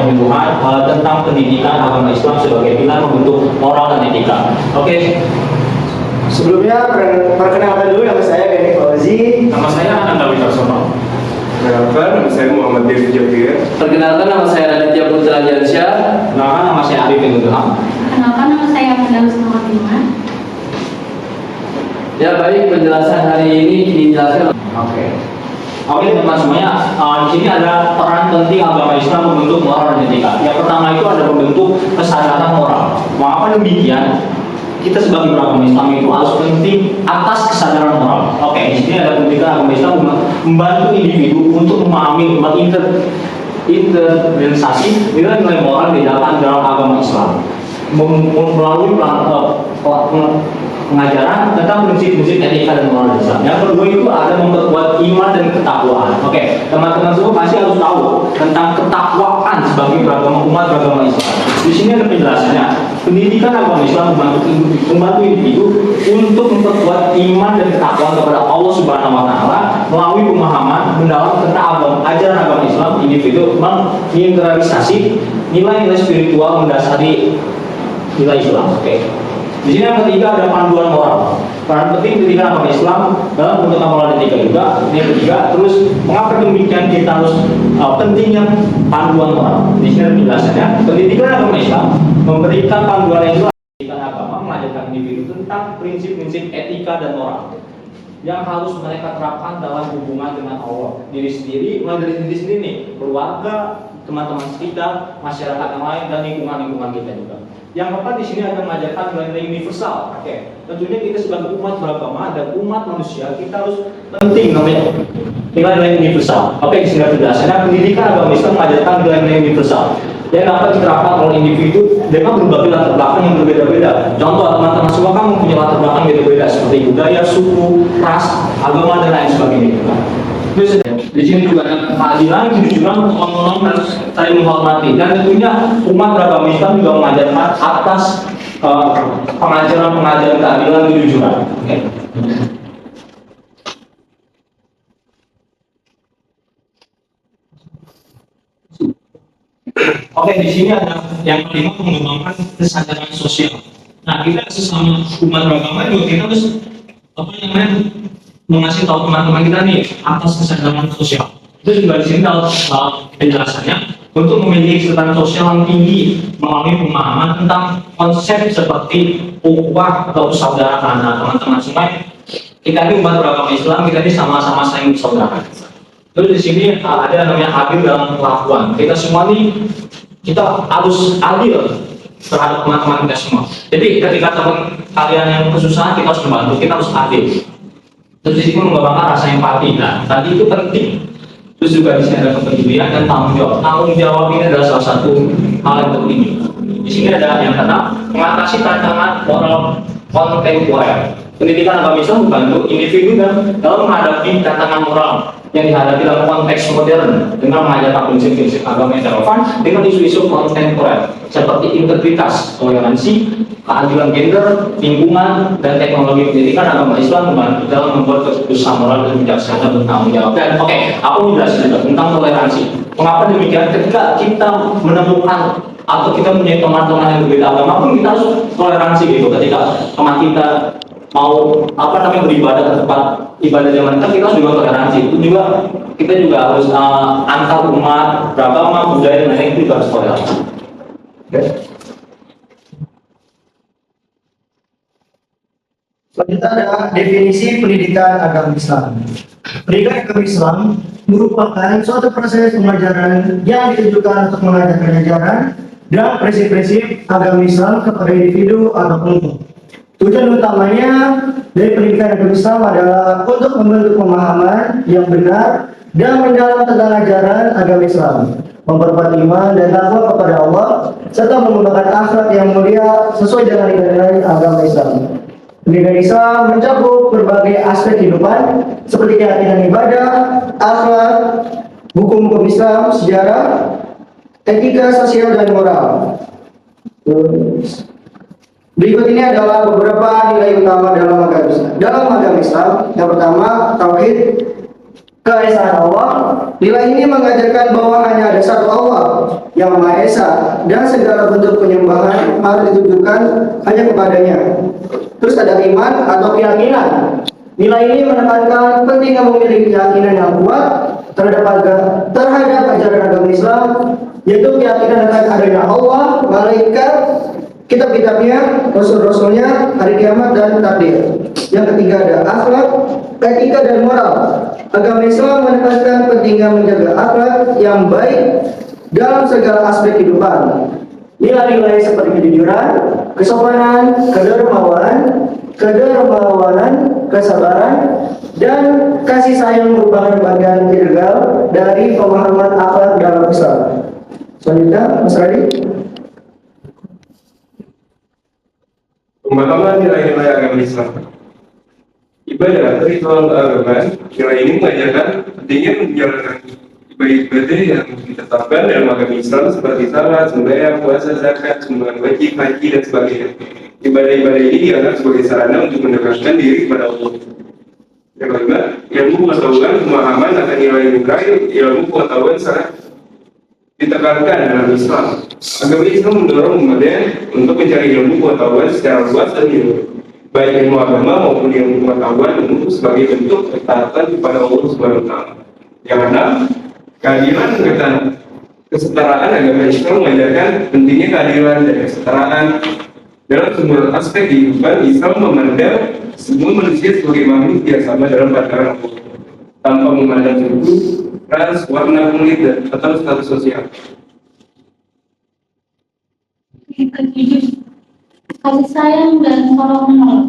Puji Tuhan tentang pendidikan agama Islam sebagai pilar membentuk moral dan etika. Oke. Sebelumnya perkenalkan dulu, nama saya Benny Fauzi. Nama saya Ananda Wicaksono. Perkenalkan, nama saya Muhammad Devi Jafir. Perkenalkan, nama saya Raditya Putra Jansyah. Perkenalkan, nama saya Arif bin Ilham. Perkenalkan, nama saya Amanda Wisnuwatimah. Ya baik, penjelasan hari ini dijelaskan. Oke, teman-teman semuanya, di sini ada peran penting agama Islam membentuk moral dan etika. Yang pertama itu ada membentuk kesadaran moral. Mengapa demikian? Kita sebagai beragama Islam itu harus penting atas kesadaran moral. Oke, di sini ada pendidikan agama Islam membantu individu untuk memahami, menginterpretasi nilai-nilai moral yang didapat dalam agama Islam melalui pengajaran tentang prinsip-prinsip etika dan moral Islam. Yang kedua itu ada memperkuat iman dan ketakwaan. Oke, teman-teman semua pasti harus tahu tentang ketakwaan sebagai umat beragama Islam. Di sini ada penjelasannya. Pendidikan agama Islam membantu individu untuk memperkuat iman dan ketakwaan kepada Allah Subhanahu Wa Taala melalui pemahaman mendalam tentang ajaran agama Islam. Individu menginternalisasi nilai-nilai spiritual mendasari nilai Islam. Oke. Di sini yang ketiga ada panduan moral. Peran penting pendidikan agama Islam dalam pembentukan moral dan etika juga. Ini yang ketiga. Terus mengapa demikian kita harus pentingnya panduan moral? Di sini ada penjelasannya. Pendidikan agama Islam memberikan panduan yang jelas. Pendidikan agama mengajarkan individu tentang prinsip-prinsip etika dan moral yang harus mereka terapkan dalam hubungan dengan Allah, diri sendiri, mulai dari diri sendiri nih, keluarga, teman-teman sekitar, masyarakat yang lain, dan lingkungan kita juga. Yang keempat di sini ada mengajarkan nilai-nilai universal. Oke, tentunya kita sebagai umat beragama dan umat manusia kita harus penting namanya nilai-nilai universal. Oke, di sini ada penjelasannya. Pendidikan agama Islam mengajarkan nilai-nilai universal yang dapat diterapkan oleh individu dengan berbagai latar belakang yang berbeda-beda. Contoh, teman-teman semua kan mempunyai latar belakang beda-beda seperti budaya, suku, ras, agama dan lain sebagainya. Terus di sini juga ada keadilan, kejujuran, menolong dan saling menghormati. Dan tentunya umat beragama Islam juga mengajarkan atas pengajaran keadilan, kejujuran. Oke. Oke, di sini ada yang kelima mengembangkan kesadaran sosial. Nah, kita sesama umat beragama juga kita harus mengasih tahu teman-teman kita nih atas kesadaran sosial. Itu juga di sini dalam penjelasannya untuk memiliki kesadaran sosial yang tinggi melalui pemahaman tentang konsep seperti ukhuwah atau persaudaraan. Nah, teman-teman semua, kita ini umat beragama Islam, kita ini sama-sama saling bersaudara. Terus di sini ada namanya adil dalam perlakuan. Kita semua nih kita harus adil terhadap teman-teman kita semua. Jadi ketika teman kalian yang kesusahan kita harus membantu, kita harus adil. Terus di sini mengembangkan rasa empati. Nah, tadi itu penting. Terus juga di sini ada kepedulian dan tanggung jawab. Tanggung jawab ini adalah salah satu hal yang penting. Di sini ada yang keenam, mengatasi tantangan moral kontemporer. Pendidikan agama Islam membantu individu dalam menghadapi tantangan moral yang dihadapi dalam konteks modern dengan mengajarkan prinsip-prinsip agama yang relevan dengan isu-isu kontemporer seperti integritas, toleransi, keadilan gender, lingkungan, dan teknologi. Pendidikan agama Islam membantu dalam membuat keputusan moral dan bijaksana bertanggung jawab. Dan aku mau jelasin juga tentang toleransi. Mengapa demikian? Ketika kita menemukan atau kita punya teman-teman yang berbeda agama pun kita harus toleransi gitu. Ketika teman kita mau beribadah ke tempat ibadah zaman kita harus juga toleransi. Itu juga kita juga harus antar umat beragama, budaya dan lain-lain itu juga harus toleransi. Selanjutnya ada definisi pendidikan agama Islam. Pendidikan agama Islam merupakan suatu proses pembelajaran yang ditujukan untuk mengajarkan ajaran dan prinsip-prinsip agama Islam kepada individu atau kelompok. Tujuan utamanya dari pendidikan agama Islam adalah untuk membentuk pemahaman yang benar dan mendalam tentang ajaran agama Islam, memperkuat iman dan takwa kepada Allah, serta menggunakan akhlak yang mulia sesuai dengan nilai agama Islam. Pendidikan Islam mencakup berbagai aspek kehidupan seperti keyakinan ibadah, akhlak, hukum Islam, sejarah, etika, sosial, dan moral. Berikut ini adalah beberapa nilai utama dalam agama Islam. Dalam agama Islam, yang pertama tauhid, keesaan Allah, Nilai ini mengajarkan bahwa hanya ada satu Allah yang Maha Esa dan segala bentuk penyembahan harus ditujukan hanya kepadanya. Terus ada iman atau keyakinan. Nilai ini menekankan pentingnya memiliki keyakinan yang kuat terhadap ajaran agama Islam, yaitu keyakinan akan adanya Allah, malaikat, kitab-kitabnya, rasul-rasulnya, hari kiamat, dan takdir. Yang ketiga ada akhlak, etika, dan moral. Agama Islam menekankan pentingnya menjaga akhlak yang baik dalam segala aspek kehidupan. Nilai-nilai seperti kejujuran, kesopanan, kedermawanan, kesabaran, dan kasih sayang merupakan bagian integral dari pemahaman akhlak dalam Islam. Selanjutnya, Mas Radi. Pemahaman nilai-nilai agama Islam. Ibadah ritual agama, nilai ini mengajarkan pentingnya menjalankan ibadah yang ditetapkan dalam agama Islam seperti salat, sembahyang, puasa, zakat, sumbangan wajib, haji, dan sebagainya. Ibadah-ibadah ini dianggap sebagai sarana untuk mendekatkan diri kepada Allah. Yang kelima, ilmu pengetahuan, pemahaman akan nilai-nilai ilmu pengetahuan sangat ditekankan dalam Islam. Agama Islam mendorong umatnya untuk mencari ilmu pengetahuan secara luas dan ilmu, baik ilmu agama maupun ilmu pengetahuan umum sebagai bentuk ketaatan kepada Allah Subhanahu wa Ta'ala. Yang keenam, keadilan dan kesetaraan. Agama Islam mengajarkan pentingnya keadilan dan kesetaraan dalam semua aspek kehidupan. Islam memandang semua manusia sebagai makhluk yang sama dalam pandangan Allah, tanpa memandang suku, ras, warna kulit, atau status sosial. Ketujuh, kasih sayang dan tolong menolong.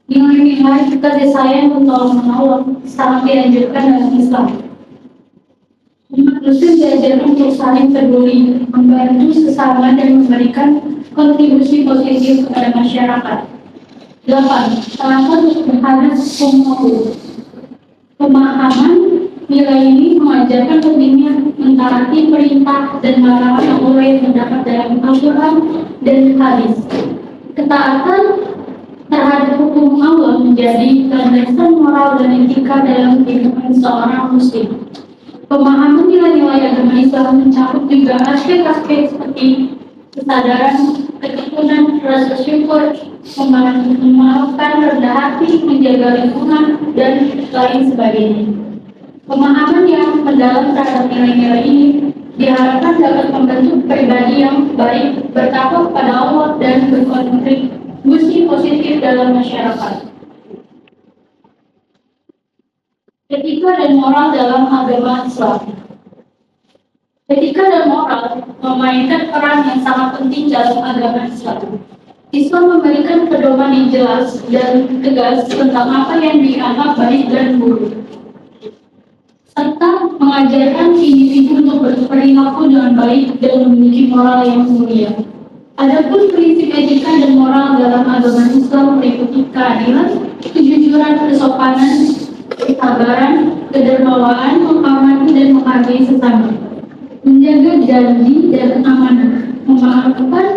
Nilai-nilai kasih sayang dan tolong menolong sangat dianjurkan dalam Islam. Umat Muslim diajarkan untuk saling peduli, membantu sesama, dan memberikan kontribusi positif kepada masyarakat. 8. Telaten terhadap hukum. Pemahaman nilai ini mengajarkan pentingnya mentaati perintah dan larangan Allah yang terdapat dalam Al-Quran dan hadis. Ketaatan terhadap hukum Allah menjadi landasan moral dan etika dalam kehidupan seorang Muslim. Pemahaman nilai-nilai agama Islam mencakup juga aspek-aspek seperti kesadaran, ketekunan, rasa syukur, memaafkan, rendah hati, menjaga lingkungan, dan lain sebagainya. Pemahaman yang mendalam terhadap nilai-nilai ini diharapkan dapat membentuk pribadi yang baik, bertakwa kepada Allah, dan berkontribusi positif dalam masyarakat. Etika dan moral dalam agama Islam. Etika dan moral memainkan peran yang sangat penting dalam agama Islam. Islam memberikan pedoman yang jelas dan tegas tentang apa yang dianggap baik dan buruk, serta mengajarkan individu untuk berperilaku dengan baik dan memiliki moral yang mulia. Adapun prinsip etika dan moral dalam agama Islam meliputi keadilan, kejujuran, kesopanan, kesabaran, kedermawaan, menghormati dan menghargai sesama, menjaga janji dan amanah, memaafkan,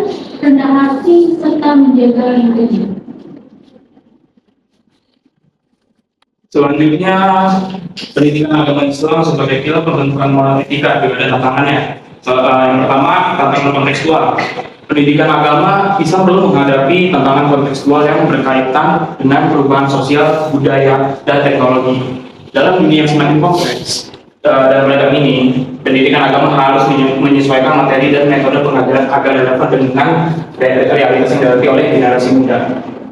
rendah hati, serta menjaga lingkungan. Selanjutnya, pendidikan agama Islam sebagai pilar pembentukan moral etika juga ada tantangannya. Yang pertama, tantangan kontekstual. Pendidikan agama Islam perlu menghadapi tantangan kontekstual yang berkaitan dengan perubahan sosial, budaya, dan teknologi. Dalam dunia yang semakin kompleks dan beragam ini, pendidikan agama harus menyesuaikan materi dan metode pengajaran agar relevan dengan realitas yang dihadapi oleh generasi muda.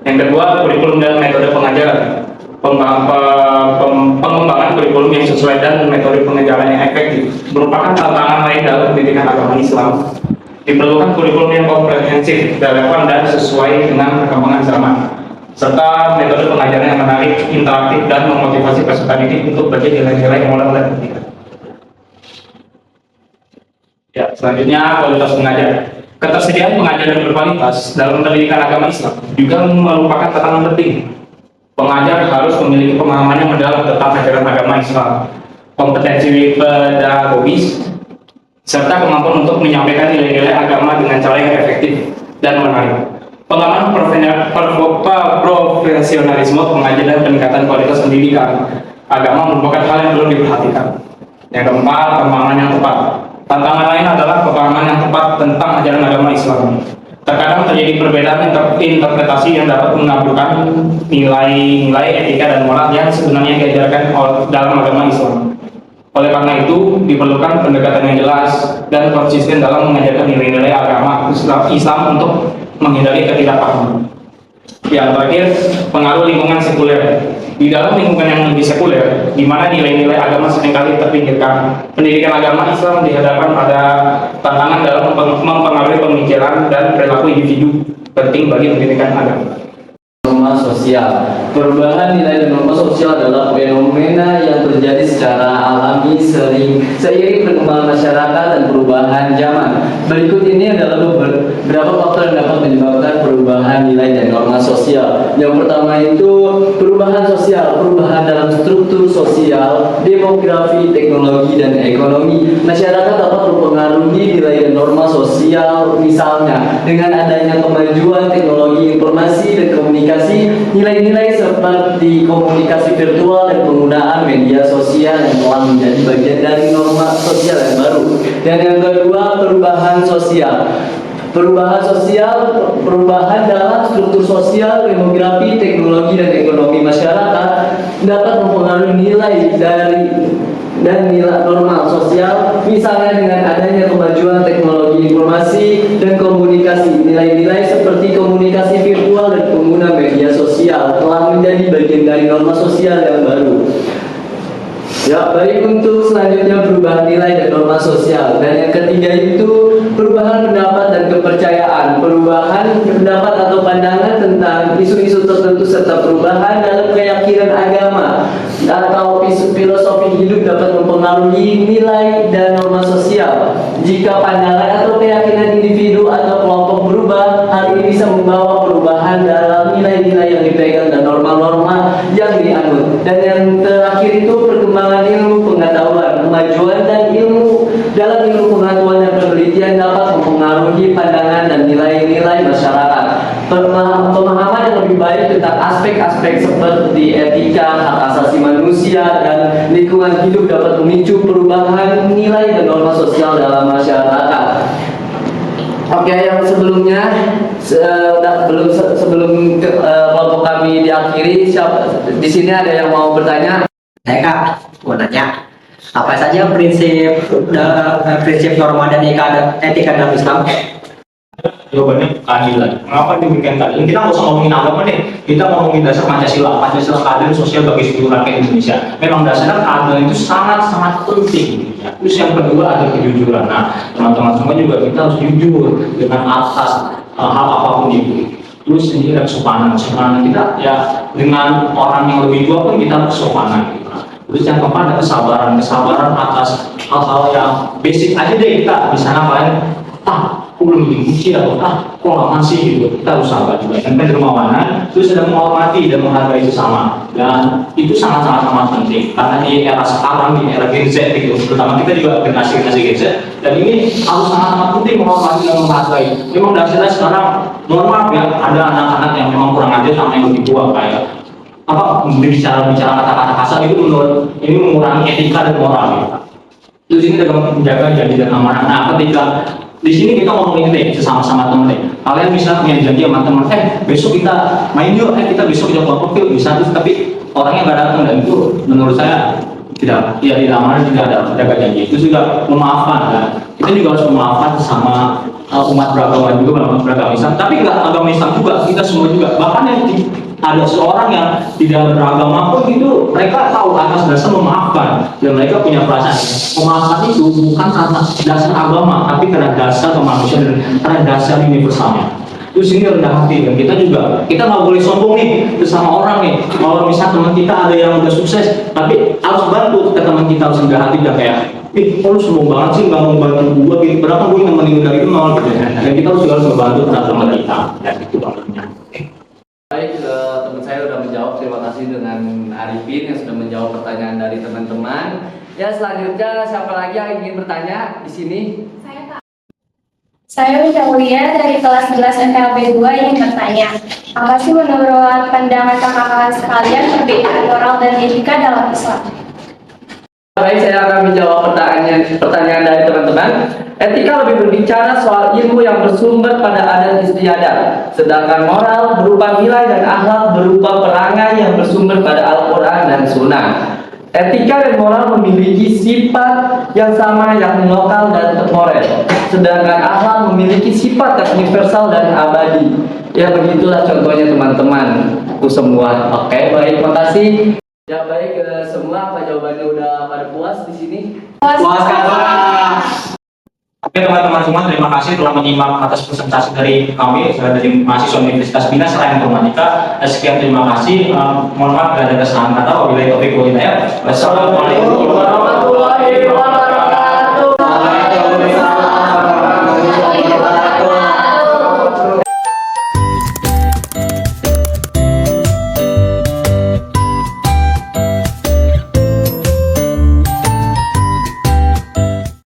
Yang kedua, kurikulum dan metode pengajaran. Pengembangan kurikulum yang sesuai dan metode pengajaran yang efektif merupakan tantangan lain dalam pendidikan agama Islam. Diperlukan kurikulum yang komprehensif, relevan, dan sesuai dengan perkembangan zaman, serta metode pengajaran yang menarik, interaktif, dan memotivasi peserta didik untuk belajar nilai-nilai moral dan etika. Ya, selanjutnya kualitas pengajar. Ketersediaan pengajar yang berkualitas dalam pendidikan agama Islam juga merupakan tantangan penting. Pengajar harus memiliki pemahaman yang mendalam tentang ajaran agama Islam, kompetensi pedagogis, serta kemampuan untuk menyampaikan nilai-nilai agama dengan cara yang efektif dan menarik. Pengembangan profesionalisme pengajar dan peningkatan kualitas pendidikan agama merupakan hal yang perlu diperhatikan. Yang keempat, pemahaman yang tepat. Tantangan lain adalah pemahaman yang tepat tentang ajaran agama Islam. Terkadang terjadi perbedaan interpretasi yang dapat mengabulkan nilai-nilai etika dan moral yang sebenarnya diajarkan dalam agama Islam. Oleh karena itu, diperlukan pendekatan yang jelas dan konsisten dalam mengajarkan nilai-nilai agama Islam untuk menghindari ketidakpahaman. Yang terakhir, pengaruh lingkungan sekuler. Di dalam lingkungan yang lebih sekuler, di mana nilai-nilai agama seringkali terpinggirkan, pendidikan agama Islam dihadapkan pada tantangan dalam mempengaruhi pemikiran dan perilaku individu, penting bagi pendidikan agama. Norma sosial. Perubahan nilai dan norma sosial adalah fenomena yang terjadi secara alami seiring perkembangan masyarakat dan perubahan zaman. Berikut ini adalah beberapa faktor yang dapat menyebabkan perubahan nilai dan norma sosial. Yang pertama itu perubahan sosial, perubahan dalam struktur sosial, demografi, teknologi, dan ekonomi. Masyarakat dapat mempengaruhi nilai dan norma sosial, misalnya dengan adanya kemajuan teknologi informasi dan komunikasi, nilai-nilai seperti komunikasi virtual dan penggunaan media sosial yang telah menjadi bagian dari norma sosial yang baru. Dan yang kedua, perubahan sosial. Perubahan dalam struktur sosial, demografi, teknologi, dan ekonomi masyarakat dapat mempengaruhi nilai dan nilai normal sosial, misalnya dengan adanya kemajuan teknologi informasi dan komunikasi. Nilai-nilai seperti komunikasi virtual dan pengguna media sosial telah menjadi bagian dari norma sosial yang baru. Ya, baik, untuk selanjutnya perubahan nilai dan norma sosial. Dan yang ketiga itu perubahan pendapat dan kepercayaan. Perubahan pendapat atau pandangan tentang isu-isu tertentu serta perubahan dalam keyakinan agama atau filosofi hidup dapat mempengaruhi nilai dan norma sosial. Jika pandangan atau keyakinan individu atau kelompok berubah, hal ini bisa membawa perubahan dalam nilai-nilai yang dipegang dan norma-norma yang dianut. Dan yang terakhir itu perkembangan ilmu pengetahuan. Kemajuan dan dalam ilmu pengetahuan dan penelitian dapat mempengaruhi pandangan dan nilai-nilai masyarakat. Pemahaman yang lebih baik tentang aspek-aspek seperti etika, hak asasi manusia, dan lingkungan hidup dapat memicu perubahan nilai dan norma sosial dalam masyarakat. Oke, yang sebelumnya sebelum kelompok kami diakhiri, di sini ada yang mau bertanya? Kak, mau nanya, apa saja prinsip norma dan etika dalam Islam? Jawabannya keadilan. Mengapa diberikan keadilan? Kita nggak usah ngomongin agama deh. Kita ngomongin dasar Pancasila. Pancasila keadilan sosial bagi seluruh rakyat Indonesia. Memang dasarnya keadilan itu sangat-sangat penting. Ya. Terus yang kedua ada kejujuran. Nah, teman-teman semua juga kita harus jujur dengan atas hal apapun itu. Terus ini ada kesopanan. Kesopanan kita ya dengan orang yang lebih tua pun kita harus kesopanan. Gitu. Terus yang keempat ada kesabaran. Kesabaran atas hal-hal yang basic aja deh kita. Misalnya kalian aku belum diuji atau kok lama sih gitu, kita harus sabar juga. Dan kedermawanan, terus ada menghormati dan menghargai sesama, dan itu sangat-sangat penting karena di era sekarang, di era Gen Z gitu, terutama kita juga generasi Gen Z, dan ini harus sangat-sangat penting menghormati dan menghargai. Memang dasarnya sekarang normal ya, ada anak-anak yang memang kurang ajar sama yang lebih tua kayak bicara kata-kata kasar itu menurut ini mengurangi etika dan moral ya. Terus ini dalam menjaga janji dan amanah. Nah, ketika di sini kita ngomongin deh sesama-sama temen deh. Kalian bisa punya janji sama teman, besok kita main yuk, kita besok kita kelompok yuk, bisa terus tapi orangnya nggak datang, dan itu menurut saya tidak amanah, tidak ada jaga janji. Itu juga memaafkan kan. Kita juga harus memaafkan sama umat beragama juga, umat beragama Islam. Tapi nggak agama Islam juga, kita semua juga. Bahkan yang ada seorang yang tidak beragama pun itu mereka tahu atas dasar memaafkan, dan mereka punya perasaan memaafkan itu bukan atas dasar agama tapi karena dasar kemanusiaan dan karena dasar universalnya. Terus ini rendah hati, dan kita nggak boleh sombong nih bersama orang nih. Kalau misal teman kita ada yang udah sukses, tapi harus bantu ke teman kita, harus rendah hati dan kayak lu sombong banget sih, nggak mau bantu gua gitu, berapa gue nemenin dari itu nol gitu. Dan kita harus membantu teman kita, dan itu bangetnya. Baik, teman saya sudah menjawab. Terima kasih dengan Arifin yang sudah menjawab pertanyaan dari teman-teman. Ya, selanjutnya siapa lagi yang ingin bertanya di sini? Saya Wida Mulia dari kelas 11 MPLB 2 ingin bertanya, apa sih menurut pandangan kakak-kakak sekalian perbedaan moral dan etika dalam Islam? Baik, saya akan menjawab pertanyaan dari teman-teman. Etika lebih berbicara soal ilmu yang bersumber pada adat istiadat, sedangkan moral berupa nilai dan akhlak berupa perangai yang bersumber pada Al-Quran dan Sunnah. Etika dan moral memiliki sifat yang sama, yakni lokal dan temporer, sedangkan akhlak memiliki sifat yang universal dan abadi. Ya begitulah contohnya teman-temanku semua. Oke, baik, makasih. Ya baik, semua apa jawabannya udah pada puas di sini? Puas Kak. Oke teman-teman semua, terima kasih telah menyimak atas presentasi dari kami dari mahasiswa Universitas Bina Seraya Informatika. Sekian, terima kasih. Mohon maaf bila ada kesalahan kata. Wabillahi taufiq wal hidayah. Wassalamualaikum warahmatullahi wabarakatuh.